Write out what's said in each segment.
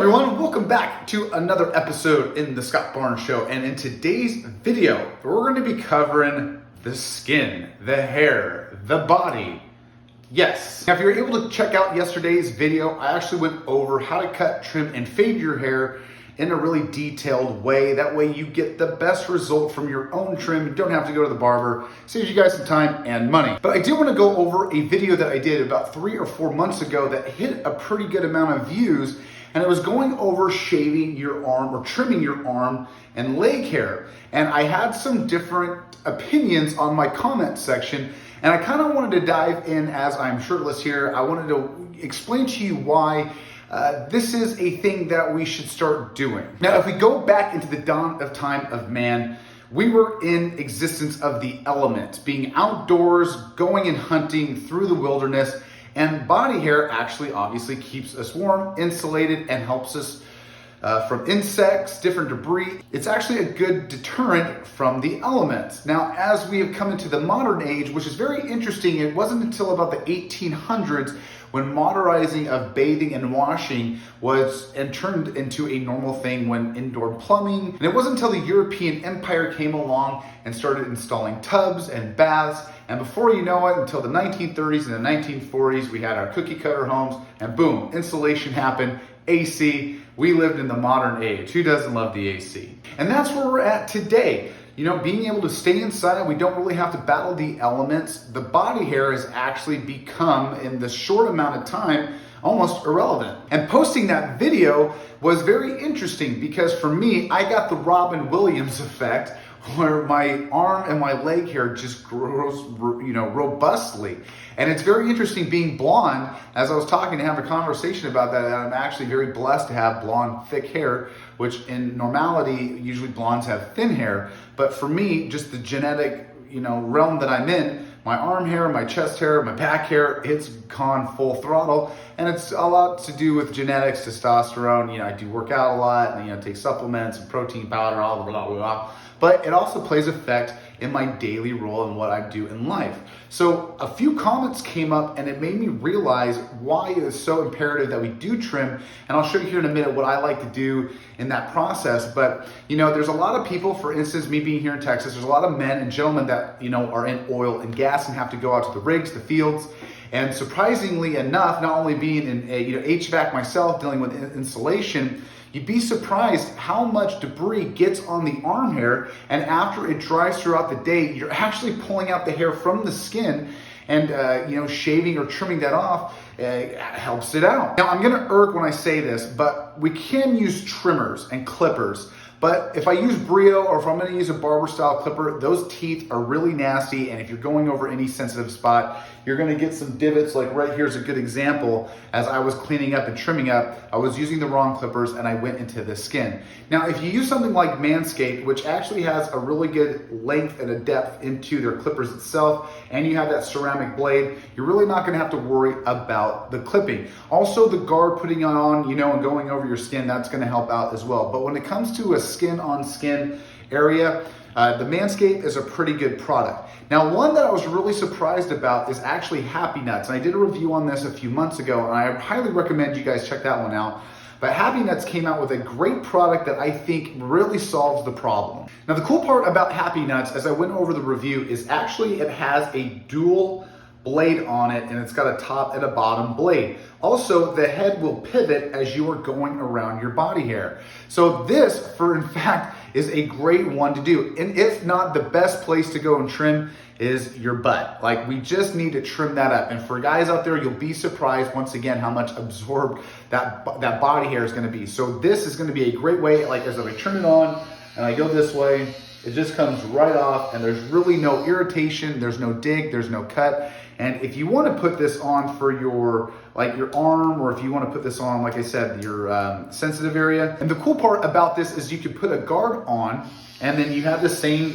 everyone, welcome back to another episode in the Scott Barnes Show. And in today's video, we're going to be covering the skin, the hair, the body. Yes. Now, if you were able to check out yesterday's video, I actually went over how to cut, trim, and fade your hair in a really detailed way. That way you get the best result from your own trim. You don't have to go to the barber. Saves you guys some time and money. But I do want to go over a video that I did about 3 or 4 months ago that hit a pretty good amount of views. And it was going over shaving your arm or trimming your arm and leg hair. And I had some different opinions on my comment section. And I kind of wanted to dive in as I'm shirtless here. I wanted to explain to you why this is a thing that we should start doing. Now, if we go back into the dawn of time of man, we were in existence of the elements, being outdoors, going and hunting through the wilderness, and body hair actually obviously keeps us warm, insulated, and helps us from insects, different debris. It's actually a good deterrent from the elements. Now, as we have come into the modern age, which is very interesting, it wasn't until about the 1800s when modernizing of bathing and washing was and turned into a normal thing when indoor plumbing. And it wasn't until the European Empire came along and started installing tubs and baths. And before you know it, until the 1930s and the 1940s, we had our cookie cutter homes, and boom, insulation happened, AC. We lived in the modern age. Who doesn't love the AC? And that's where we're at today. You know, being able to stay inside, we don't really have to battle the elements. The body hair has actually become, in the short amount of time, almost irrelevant. And posting that video was very interesting because for me, I got the Robin Williams effect, where my arm and my leg hair just grows, robustly. And it's very interesting being blonde. As I was talking to have a conversation about that, I'm actually very blessed to have blonde, thick hair, which in normality, usually blondes have thin hair. But for me, just the genetic, realm that I'm in, my arm hair, my chest hair, my back hair, it's gone full throttle. And it's a lot to do with genetics, testosterone. I do work out a lot and, take supplements and protein powder, all blah, blah, blah. But it also plays effect in my daily role and what I do in life. So a few comments came up and it made me realize why it is so imperative that we do trim. And I'll show you here in a minute what I like to do in that process. But, there's a lot of people, for instance, me being here in Texas, there's a lot of men and gentlemen that, are in oil and gas and have to go out to the rigs, the fields. And surprisingly enough, not only being in HVAC myself, dealing with insulation, you'd be surprised how much debris gets on the arm hair, and after it dries throughout the day, you're actually pulling out the hair from the skin, and shaving or trimming that off helps it out. Now, I'm gonna irk when I say this, but we can use trimmers and clippers. But if I use Brio or if I'm gonna use a barber style clipper, those teeth are really nasty. And if you're going over any sensitive spot, you're gonna get some divots. Like right here's a good example. As I was cleaning up and trimming up, I was using the wrong clippers and I went into the skin. Now, if you use something like Manscaped, which actually has a really good length and a depth into their clippers itself, and you have that ceramic blade, you're really not gonna have to worry about the clipping. Also, the guard putting on, and going over your skin, that's gonna help out as well. But when it comes to a skin on skin area, the Manscaped is a pretty good product. Now, one that I was really surprised about is actually Happy Nuts. And I did a review on this a few months ago, and I highly recommend you guys check that one out. But Happy Nuts came out with a great product that I think really solves the problem. Now, the cool part about Happy Nuts, as I went over the review, is actually it has a dual blade on it, and it's got a top and a bottom blade. Also, the head will pivot as you are going around your body hair. So this, in fact, is a great one to do. And if not, the best place to go and trim is your butt. Like, we just need to trim that up. And for guys out there, you'll be surprised once again how much absorbed that body hair is gonna be. So this is gonna be a great way, like as I trim it on and I go this way, it just comes right off, and there's really no irritation, there's no dig, there's no cut. And if you want to put this on for your arm, or if you want to put this on, like I said, your sensitive area. And the cool part about this is you can put a guard on, and then you have the same,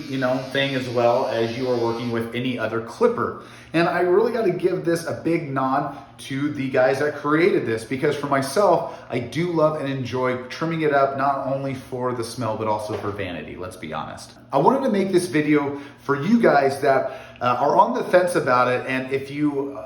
thing as well as you are working with any other clipper. And I really got to give this a big nod to the guys that created this, because for myself, I do love and enjoy trimming it up, not only for the smell, but also for vanity, let's be honest. I wanted to make this video for you guys that are on the fence about it, and if you,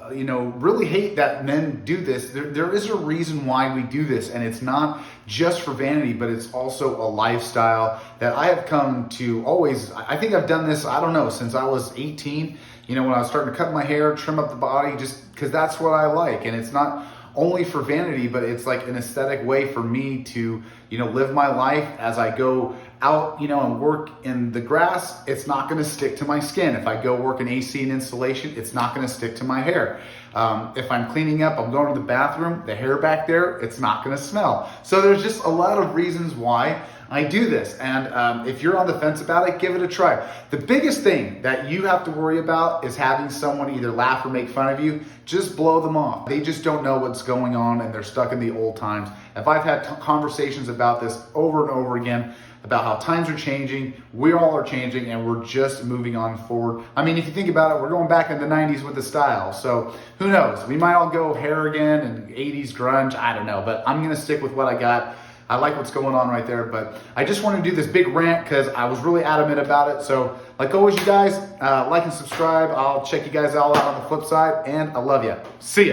really hate that men do this, there is a reason why we do this, and it's not just for vanity, but it's also a lifestyle that I have come to always. I think I've done this, I don't know, since I was 18, when I was starting to cut my hair, trim up the body, just because that's what I like. And it's not only for vanity, but it's like an aesthetic way for me to, live my life as I go out, and work in the grass. It's not going to stick to my skin. If I go work in AC and installation, it's not going to stick to my hair. If I'm cleaning up, I'm going to the bathroom, the hair back there, it's not going to smell. So there's just a lot of reasons why I do this. And if you're on the fence about it, give it a try. The biggest thing that you have to worry about is having someone either laugh or make fun of you. Just blow them off. They just don't know what's going on, and they're stuck in the old times. If I've had conversations about this over and over again, about how times are changing, we all are changing, and we're just moving on forward. I mean, if you think about it, we're going back in the 90s with the style. So who knows? We might all go hair again and 80s grunge. I don't know, but I'm going to stick with what I got. I like what's going on right there, but I just want to do this big rant because I was really adamant about it. So like always, you guys, like and subscribe. I'll check you guys all out on the flip side, and I love you. See ya.